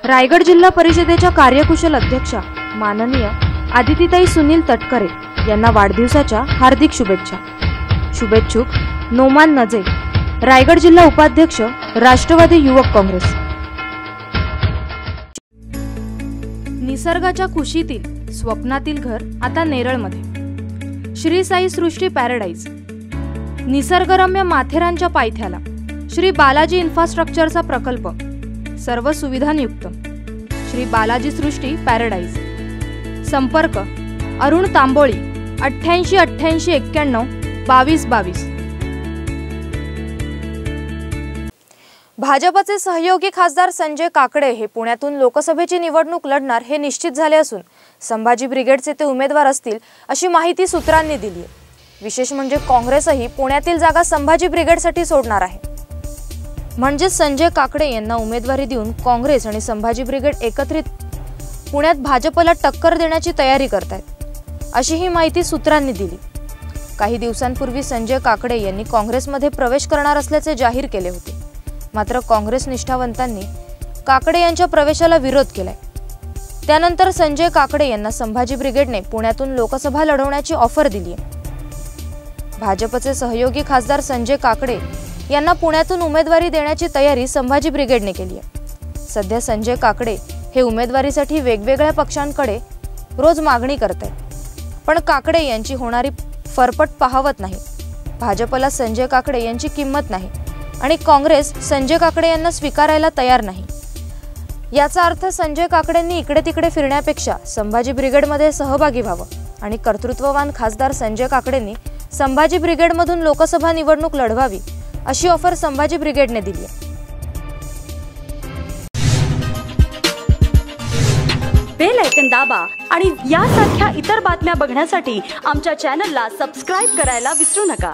रायगड जिल्हा परिषदेच्या कार्यकुशल अध्यक्षा माननीय आदितीताई सुनील तटकरे यांना वाढदिवसाच्या हार्दिक शुभेच्छा। शुभेच्छुक नोमान नजे, रायगड जिल्हा उपाध्यक्ष, राष्ट्रवादी युवक काँग्रेस। निसर्गाच्या कुशीतील स्वप्नातील घर आता नेरळमध्ये। श्री साई सृष्टी पॅराडाईज, निसर्गरम्य माथेरानच्या पायथ्याला श्री बालाजी इन्फ्रास्ट्रक्चरचा प्रकल्प, सर्व सुविधांयुक्त। श्री बालाजी सृष्टी पॅराडाईज। संपर्क अरुण तांबोळी 88 88 91 22 22। भाजपचे सहयोगी खासदार संजय काकडे हे पुण्यातून लोकसभेची निवडणूक लढणार हे निश्चित झाले असून संभाजी ब्रिगेडचे ते उमेदवार असतील अशी माहिती सूत्रांनी दिली आहे। विशेष म्हणजे काँग्रेसही पुण्यातील जागा संभाजी ब्रिगेडसाठी सोडणार आहे। म्हणजे संजय काकडे यांना उमेदवारी देऊन काँग्रेस आणि संभाजी ब्रिगेड एकत्रित पुण्यात भाजपला टक्कर देण्याची तयारी करतायत अशी ही माहिती सूत्रांनी दिली। काही दिवसांपूर्वी संजय काकडे यांनी काँग्रेसमध्ये प्रवेश करणार असल्याचे जाहीर केले होते। मात्र काँग्रेस निष्ठावंतांनी काकडे यांच्या प्रवेशाला विरोध केलाय। त्यानंतर संजय काकडे यांना संभाजी ब्रिगेडने पुण्यातून लोकसभा लढवण्याची ऑफर दिली आहे। भाजपचे सहयोगी खासदार संजय काकडे यांना पुण्यातून उमेदवारी देण्याची तयारी संभाजी ब्रिगेडने केली आहे। सध्या संजय काकडे हे उमेदवारीसाठी वेगवेगळ्या पक्षांकडे रोज मागणी करतात, पण काकडे यांची होणारी फरफट पाहवत नाही। भाजपला संजय काकडे यांची किंमत नाही आणि काँग्रेस संजय काकडे यांना स्वीकारायला तयार नाही। याचा अर्थ संजय काकडेंनी इकडे तिकडे फिरण्यापेक्षा संभाजी ब्रिगेडमध्ये सहभागी व्हावं आणि कर्तृत्ववान खासदार संजय काकडेंनी संभाजी ब्रिगेडमधून लोकसभा निवडणूक लढवावी अशी ऑफर संभाजी ब्रिगेडने दिली आहे। बेल आयकॉन दाबा आणि यासारख्या इतर बातम्या बघण्यासाठी आमच्या चॅनलला सबस्क्राइब करायला विसरू नका।